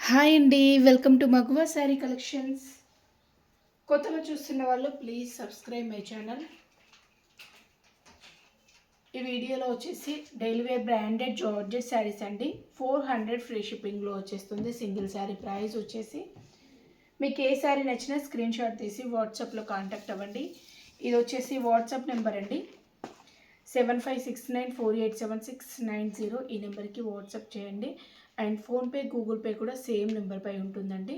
Hi అండి. Welcome to Maguva sari collections. కొత్తగా చూస్తున్న వాళ్ళు ప్లీజ్ సబ్స్క్రైబ్ మై ఛానల్. ఈ వీడియోలో వచ్చేసి daily wear branded georgette saris అండి. 400 ఫ్రీ షిప్పింగ్లో వచ్చేస్తుంది. సింగిల్ శారీ ప్రైస్ వచ్చేసి మీకు ఏ శారీ నచ్చినా స్క్రీన్ షాట్ తీసి వాట్సాప్లో కాంటాక్ట్ అవ్వండి. ఇది వచ్చేసి వాట్సాప్ నెంబర్ అండి, 7569487690. ఈ నెంబర్కి వాట్సాప్ చేయండి. అండ్ ఫోన్పే, గూగుల్ పే కూడా సేమ్ నెంబర్పై ఉంటుందండి.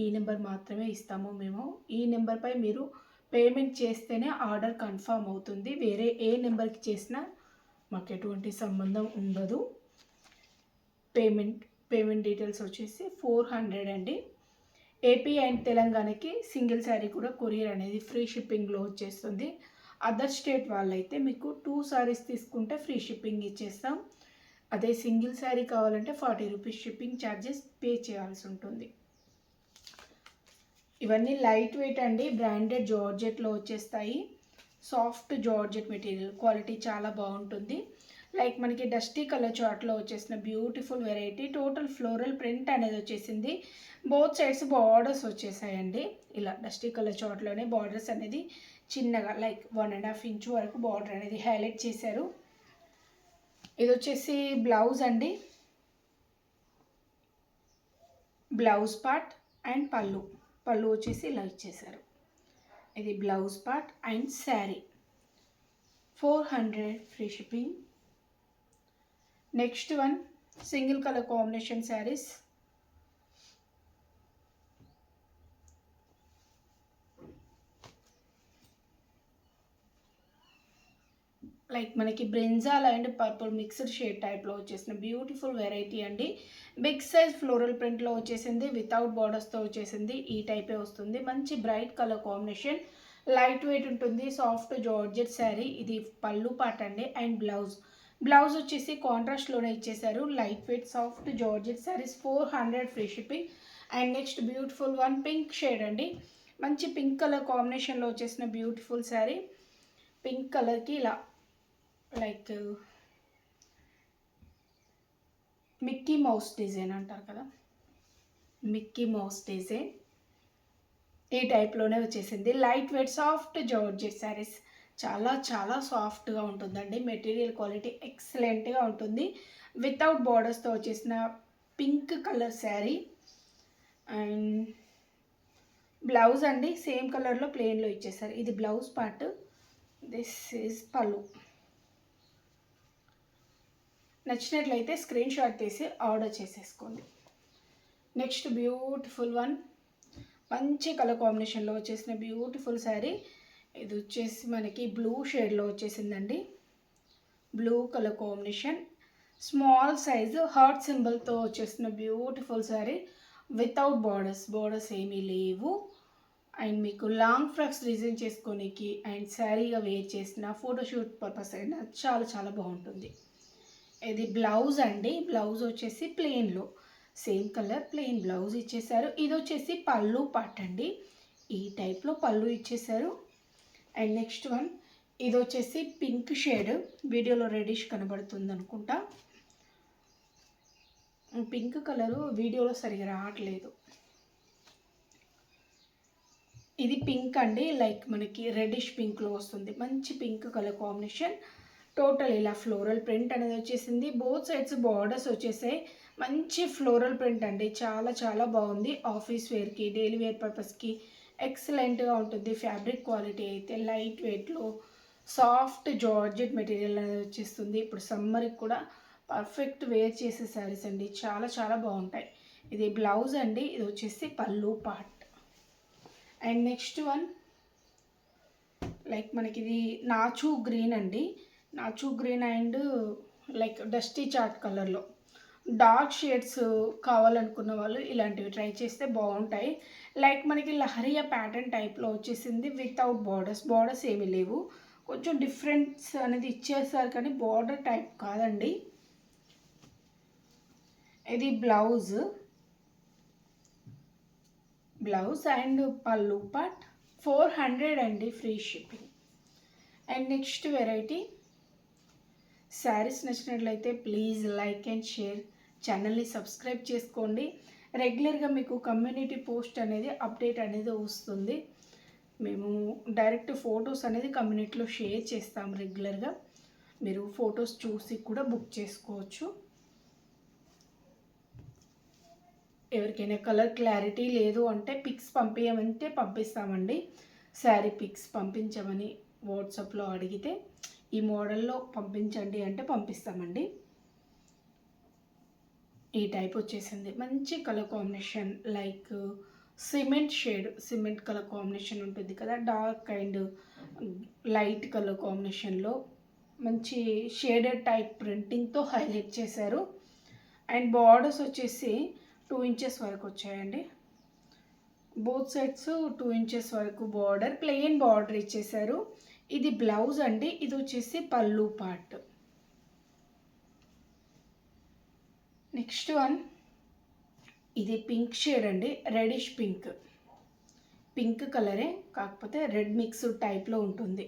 ఈ నెంబర్ మాత్రమే ఇస్తాము మేము. ఈ నెంబర్పై మీరు పేమెంట్ చేస్తేనే ఆర్డర్ కన్ఫర్మ్ అవుతుంది. వేరే ఏ నెంబర్కి చేసినా మాకు ఎటువంటి సంబంధం ఉండదు. పేమెంట్ డీటెయిల్స్ వచ్చేసి 400 అండి. ఏపీ అండ్ తెలంగాణకి సింగిల్ శారీ కూడా కొరియర్ అనేది ఫ్రీ షిప్పింగ్లో వచ్చేస్తుంది. అదర్ స్టేట్ వాళ్ళైతే మీకు 2 శారీస్ తీసుకుంటే ఫ్రీ షిప్పింగ్ ఇచ్చేస్తాం. అదే సింగిల్ శారీ కావాలంటే 40 రూపీస్ షిప్పింగ్ ఛార్జెస్ పే చేయాల్సి ఉంటుంది. ఇవన్నీ లైట్ వెయిట్ అండి, బ్రాండెడ్ జార్జెట్లో వచ్చేస్తాయి. సాఫ్ట్ జార్జెట్ మెటీరియల్, క్వాలిటీ చాలా బాగుంటుంది. లైక్ మనకి డస్టీ కలర్ చార్ట్లో వచ్చేసిన beautiful variety. Total floral print అనేది వచ్చేసింది. బోత్ సైడ్స్ బార్డర్స్ వచ్చేసాయండి. ఇలా డస్టీ కలర్ చార్ట్లోనే బార్డర్స్ అనేది చిన్నగా లైక్ 1.5 ఇంచ్ వరకు బార్డర్ అనేది హైలైట్ చేశారు. ఇది వచ్చేసి బ్లౌజ్ అండి, బ్లౌజ్ పార్ట్ అండ్ పళ్ళు వచ్చేసి ఇలా ఇచ్చేసారు. ఇది blouse part and sari. 400 free shipping. Next one single colour combination saris. Like మనకి brinjal and purple mixed shade టైప్లో వచ్చేసిన బ్యూటిఫుల్ వెరైటీ అండి. బిగ్ సైజ్ ఫ్లోరల్ ప్రింట్లో వచ్చేసింది, వితౌట్ బార్డర్స్తో వచ్చేసింది. ఈ టైపే వస్తుంది. మంచి bright colour combination, light weight ఉంటుంది. Soft georgette sari. ఇది పళ్ళు పార్ట్ అండి. అండ్ బ్లౌజ్ వచ్చేసి కాంట్రాస్ట్లోనే ఇచ్చేసారు. Light weight soft georgette saris. 400 free shipping. And next beautiful one pink shade అండి. మంచి పింక్ కలర్ కాంబినేషన్లో వచ్చేసిన బ్యూటిఫుల్ శారీ. పింక్ కలర్కి ఇలా లైక్ మిక్కీ మౌస్ డిజైన్ అంటారు కదా, మిక్కీ మౌస్ డిజైన్ ఈ టైప్లోనే వచ్చేసింది. Light weight soft georgette saris. చాలా చాలా సాఫ్ట్గా ఉంటుందండి. మెటీరియల్ క్వాలిటీ ఎక్సలెంట్గా ఉంటుంది. వితౌట్ బార్డర్స్తో వచ్చేసిన pink colour sari. And blouse అండి సేమ్ కలర్లో ప్లెయిన్లో ఇచ్చేసారు. ఇది బ్లౌజ్ పార్ట్, దిస్ ఈజ్ పళ్ళు. నచ్చినట్లయితే స్క్రీన్ షాట్ తీసి ఆర్డర్ చేసేసుకోండి. నెక్స్ట్ బ్యూటిఫుల్ వన్ మంచి కలర్ కాంబినేషన్లో వచ్చేసిన బ్యూటిఫుల్ శారీ. ఇది వచ్చేసి మనకి బ్లూ షేడ్లో వచ్చేసిందండి. Blue colour combination, small size heart సింబల్తో వచ్చేసిన బ్యూటిఫుల్ శారీ. వితౌట్ బార్డర్స్ ఏమీ లేవు. అండ్ మీకు లాంగ్ ఫ్రాక్స్ డిజైన్ చేసుకోనికి అండ్ శారీగా వేర్ చేసిన ఫోటోషూట్ పర్పస్ అయినా చాలా చాలా బాగుంటుంది. ఇది బ్లౌజ్ అండి. బ్లౌజ్ వచ్చేసి ప్లెయిన్లో సేమ్ కలర్ ప్లెయిన్ బ్లౌజ్ ఇచ్చేసారు. ఇది వచ్చేసి పళ్ళు పార్ట్ అండి. ఈ టైప్లో పళ్ళు ఇచ్చేసారు. అండ్ నెక్స్ట్ వన్ ఇది వచ్చేసి పింక్ షేడ్. వీడియోలో రెడిష్ కనబడుతుంది అనుకుంటా. పింక్ కలరు వీడియోలో సరిగా రావట్లేదు. ఇది పింక్ అండి, లైక్ మనకి రెడిష్ పింక్లో వస్తుంది. మంచి పింక్ కలర్ కాంబినేషన్. టోటల్ ఇలా ఫ్లోరల్ ప్రింట్ అనేది వచ్చేసింది. బోత్ సైడ్స్ బార్డర్స్ వచ్చేసాయి. మంచి ఫ్లోరల్ ప్రింట్ అండి, చాలా చాలా బాగుంది. ఆఫీస్ వేర్కి, డైలీ వేర్ పర్పస్కి ఎక్సలెంట్గా ఉంటుంది. ఫ్యాబ్రిక్ క్వాలిటీ అయితే లైట్ వెయిట్లో సాఫ్ట్ జార్జెట్ మెటీరియల్ అనేది వచ్చేస్తుంది. ఇప్పుడు సమ్మర్కి కూడా పర్ఫెక్ట్ వేర్ చేసే శారీస్ అండి, చాలా చాలా బాగుంటాయి. ఇది బ్లౌజ్ అండి. ఇది వచ్చేసి పళ్ళు part. And next one like మనకి ఇది నాచు గ్రీన్ అండి. నాచు గ్రీన్ అండ్ లైక్ డస్టీ చాట్ కలర్లో డార్క్ షేడ్స్ కావాలనుకున్న వాళ్ళు ఇలాంటివి ట్రై చేస్తే బాగుంటాయి. లైక్ మనకి లహరియా ప్యాటర్న్ టైప్లో వచ్చేసింది. వితౌట్ బార్డర్స్ ఏమీ లేవు. కొంచెం డిఫరెన్స్ అనేది ఇచ్చేస్తారు కానీ బార్డర్ టైప్ కాదండి. ఇది బ్లౌజ్ అండ్ పళ్ళు పార్ట్. 400 అండి free shipping. And next variety saris నచ్చినట్లయితే ప్లీజ్ లైక్ అండ్ షేర్, ఛానల్ని సబ్స్క్రైబ్ చేసుకోండి. రెగ్యులర్గా మీకు కమ్యూనిటీ పోస్ట్ అనేది అప్డేట్ అనేది వస్తుంది. మేము డైరెక్ట్ ఫొటోస్ అనేది కమ్యూనిటీలో షేర్ చేస్తాం రెగ్యులర్గా. మీరు ఫొటోస్ చూసి కూడా బుక్ చేసుకోవచ్చు. ఎవరికైనా కలర్ క్లారిటీ లేదు అంటే పిక్స్ పంపించమంటే పంపిస్తామండి. శారీ పిక్స్ పంపించమని వాట్సాప్లో అడిగితే ఈ మోడల్లో పంపించండి అంటే పంపిస్తామండి. ఈ టైప్ వచ్చేసింది. మంచి colour combination, like cement shade, cement colour combination ఉంటుంది కదా, డార్క్ అండ్ లైట్ కలర్ కాంబినేషన్లో మంచి షేడెడ్ టైప్ ప్రింటింగ్తో హైలైట్ చేశారు. అండ్ బార్డర్స్ వచ్చేసి 2 ఇంచెస్ వరకు వచ్చాయండి. బోత్ సైడ్స్ 2 ఇంచెస్ వరకు బార్డర్, ప్లెయిన్ బార్డర్ ఇచ్చేసారు. ఇది బ్లౌజ్ అండి. ఇది వచ్చేసి పళ్ళు పార్ట్. నెక్స్ట్ వన్, ఇది పింక్ షేడ్ అండి, రెడిష్ పింక్. పింక్ కలరే కాకపోతే రెడ్ మిక్స్ టైప్లో ఉంటుంది.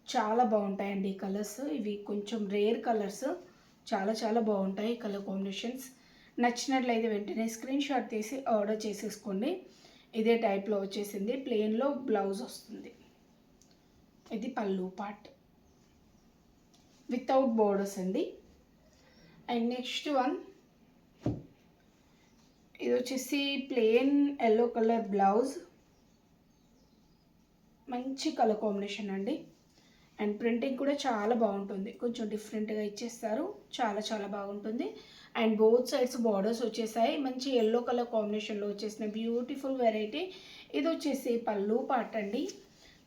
చాలా బాగుంటాయండి ఈ కలర్స్. ఇవి కొంచెం రేర్ కలర్స్, చాలా చాలా బాగుంటాయి కలర్ కాంబినేషన్స్. నచ్చినట్లయితే వెంటనే స్క్రీన్ షాట్ తీసి ఆర్డర్ చేసేసుకోండి. ఇదే టైప్లో వచ్చేసింది. ప్లెయిన్లో బ్లౌజ్ వస్తుంది. ఇది పళ్ళు పార్ట్ వితౌట్ బోర్డర్స్ అండి. అండ్ నెక్స్ట్ వన్, ఇది వచ్చేసి ప్లెయిన్ ఎల్లో కలర్ బ్లౌజ్, మంచి కలర్ కాంబినేషన్ అండి. అండ్ ప్రింటింగ్ కూడా చాలా బాగుంటుంది, కొంచెం డిఫరెంట్గా ఇచ్చేస్తారు, చాలా చాలా బాగుంటుంది. అండ్ బోత్ సైడ్స్ బార్డర్స్ వచ్చేసాయి. మంచి ఎల్లో కలర్ కాంబినేషన్లో వచ్చేసిన బ్యూటిఫుల్ వెరైటీ. ఇది వచ్చేసి పళ్ళు పార్ట్ అండి.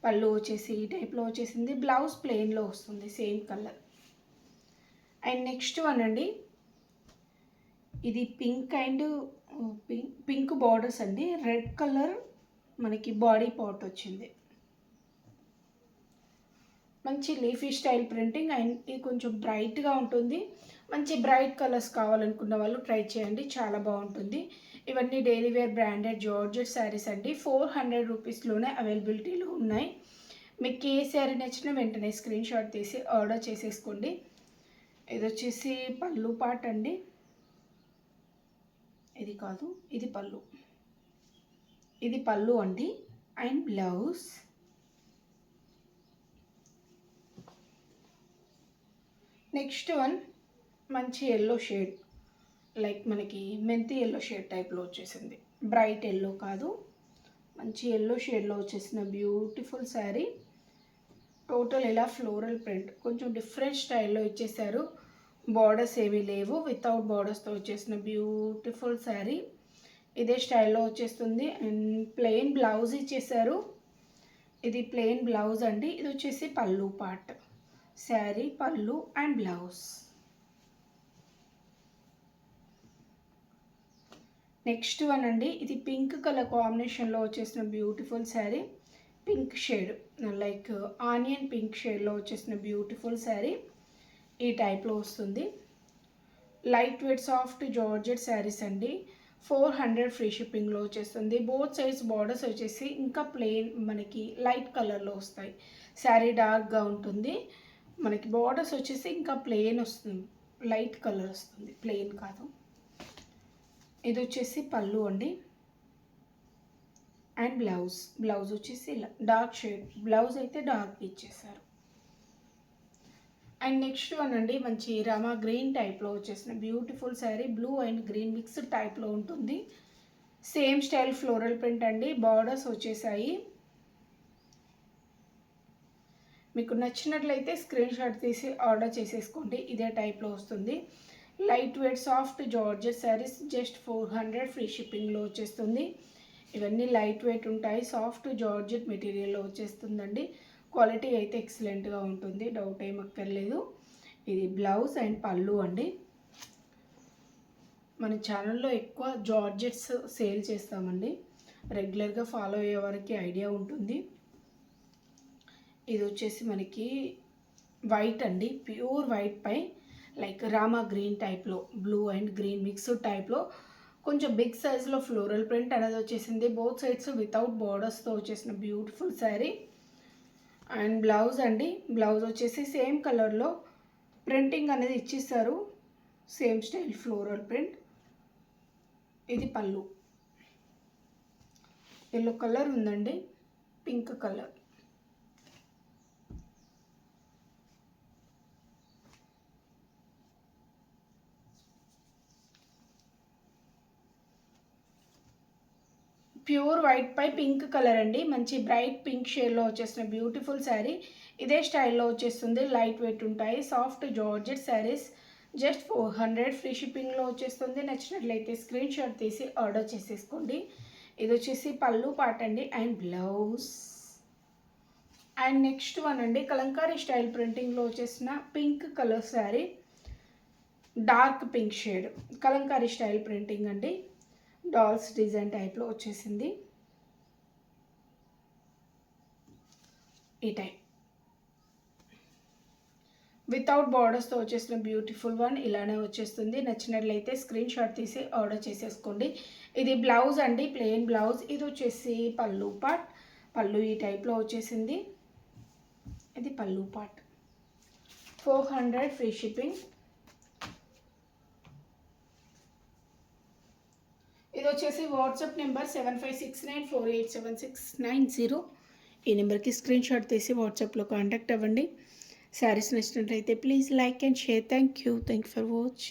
పళ్ళు వచ్చేసి ఈ టైప్లో వచ్చేసింది. బ్లౌజ్ ప్లెయిన్లో వస్తుంది, same colour. And next one అండి, ఇది పింక్ అండ్ పింక్ బార్డర్స్ అండి. రెడ్ కలర్ మనకి బాడీ పార్ట్ వచ్చింది. మంచి లీఫీ స్టైల్ ప్రింటింగ్ అండ్ ఇది కొంచెం బ్రైట్గా ఉంటుంది. మంచి బ్రైట్ కలర్స్ కావాలనుకున్న వాళ్ళు ట్రై చేయండి, చాలా బాగుంటుంది. ఇవన్నీ daily wear branded georgette saris అండి. 400 రూపీస్లోనే అవైలబిలిటీలో ఉన్నాయి. మీకు ఏ శారీ నచ్చినా వెంటనే స్క్రీన్ షాట్ తీసి ఆర్డర్ చేసేసుకోండి. ఇది వచ్చేసి పళ్ళు పార్ట్ అండి. ఇది కాదు, ఇది పళ్ళు. ఇది పళ్ళు అండి. And blouse. నెక్స్ట్ వన్, మంచి ఎల్లో షేడ్, లైక్ మనకి మెంతి ఎల్లో షేడ్ టైప్లో వచ్చేసింది. బ్రైట్ ఎల్లో కాదు, మంచి ఎల్లో షేడ్లో వచ్చేసిన బ్యూటిఫుల్ శారీ. టోటల్ ఇలా ఫ్లోరల్ ప్రింట్, కొంచెం డిఫరెంట్ స్టైల్లో ఇచ్చేసారు. బార్డర్స్ ఏమీ లేవు, వితౌట్ బార్డర్స్తో వచ్చేసిన బ్యూటిఫుల్ శారీ. ఇదే స్టైల్లో వచ్చేస్తుంది. అండ్ ప్లెయిన్ బ్లౌజ్ ఇచ్చేసారు. ఇది ప్లెయిన్ బ్లౌజ్ అండి. ఇది వచ్చేసి పళ్ళు పార్ట్. శారీ, పళ్ళు అండ్ బ్లౌజ్. నెక్స్ట్ వన్ అండి, ఇది పింక్ కలర్ కాంబినేషన్లో వచ్చేసిన beautiful sari. Pink shade, like onion pink షేడ్లో వచ్చేసిన బ్యూటిఫుల్ శారీ. ఈ టైప్లో వస్తుంది. Light weight soft georgette saris అండి. 400 ఫ్రీ షిప్పింగ్లో వచ్చేస్తుంది. బోత్ సైడ్స్ బార్డర్స్ వచ్చేసి ఇంకా ప్లెయిన్ మనకి లైట్ కలర్లో వస్తాయి. శారీ డార్క్గా ఉంటుంది. మనకి బార్డర్స్ వచ్చేసి ఇంకా ప్లెయిన్ వస్తుంది, లైట్ కలర్ వస్తుంది, ప్లెయిన్ కాదు. ఇది వచ్చేసి పళ్ళు అండి. అండ్ బ్లౌజ్ వచ్చేసి ఇలా డార్క్ షేడ్. బ్లౌజ్ అయితే డార్క్ ఇచ్చేసారు. అండ్ నెక్స్ట్ వన్ అండి, మంచి రామా గ్రీన్ టైప్లో వచ్చేసిన beautiful sari. Blue and green mixed టైప్లో ఉంటుంది. సేమ్ స్టైల్ ఫ్లోరల్ ప్రింట్ అండి. బార్డర్స్ వచ్చేసాయి. మీకు నచ్చినట్లయితే స్క్రీన్ షాట్ తీసి ఆర్డర్ చేసేసుకోండి. ఇదే టైప్లో వస్తుంది. Light weight soft georgette saris, just 400 free షిప్పింగ్లో వచ్చేస్తుంది. ఇవన్నీ లైట్ వెయిట్ ఉంటాయి, సాఫ్ట్ జార్జెట్ మెటీరియల్లో వచ్చేస్తుందండి. క్వాలిటీ అయితే ఎక్సలెంట్గా ఉంటుంది, డౌట్ ఏం అక్కర్లేదు. ఇది బ్లౌజ్ అండ్ పళ్ళు అండి. మన ఛానల్లో ఎక్కువ జార్జెట్స్ సేల్ చేస్తామండి. రెగ్యులర్గా ఫాలో అయ్యే వారికి ఐడియా ఉంటుంది. ఇది వచ్చేసి మనకి వైట్ అండి, ప్యూర్ వైట్ పై లైక్ రామా గ్రీన్ టైప్లో, బ్లూ అండ్ గ్రీన్ మిక్స్డ్ టైప్లో కొంచెం బిగ్ సైజ్లో ఫ్లోరల్ ప్రింట్ అనేది వచ్చేసింది. బోత్ సైడ్స్ వితౌట్ బార్డర్స్తో వచ్చేసిన బ్యూటిఫుల్ శారీ. అండ్ బ్లౌజ్ అండి. బ్లౌజ్ వచ్చేసి సేమ్ కలర్లో ప్రింటింగ్ అనేది ఇచ్చేస్తారు, సేమ్ స్టైల్ ఫ్లోరల్ ప్రింట్. ఇది పళ్ళు. ఎల్లో కలర్ ఉందండి, పింక్ కలర్. ప్యూర్ వైట్ పై పింక్ కలర్ అండి, మంచి బ్రైట్ పింక్ షేడ్లో వచ్చేసిన బ్యూటిఫుల్ శారీ. ఇదే స్టైల్లో వచ్చేస్తుంది, లైట్ వెయిట్ ఉంటాయి, soft georgette saris. Just 400 free షిప్పింగ్లో వచ్చేస్తుంది. నచ్చినట్లయితే స్క్రీన్ షాట్ తీసి ఆర్డర్ చేసేసుకోండి. ఇది వచ్చేసి పళ్ళు పార్ట్ అండి and blouse. And next one అండి, కలంకారీ స్టైల్ ప్రింటింగ్లో వచ్చేసిన pink colour sari, dark pink shade, Kalamkari style printing అండి, డాల్స్ డిజైన్ టైప్లో వచ్చేసింది. ఈ టైప్ వితౌట్ బార్డర్స్తో వచ్చేసిన బ్యూటిఫుల్ వన్ ఇలానే వచ్చేస్తుంది. నచ్చినట్లయితే స్క్రీన్ షాట్ తీసి ఆర్డర్ చేసేసుకోండి. ఇది బ్లౌజ్ అండి, ప్లెయిన్ బ్లౌజ్. ఇది వచ్చేసి పళ్ళు పార్ట్, పళ్ళు ఈ టైప్లో వచ్చేసింది. ఇది పళ్ళు పార్ట్. 400 free shipping. ఇది వచ్చేసి వాట్సాప్ నెంబర్ 7569487690. ఈ నెంబర్కి స్క్రీన్ షాట్ తీసి వాట్సాప్లో కాంటాక్ట్ అవ్వండి. శారీస్ నచ్చినట్లయితే please like and share. Thank you for watching.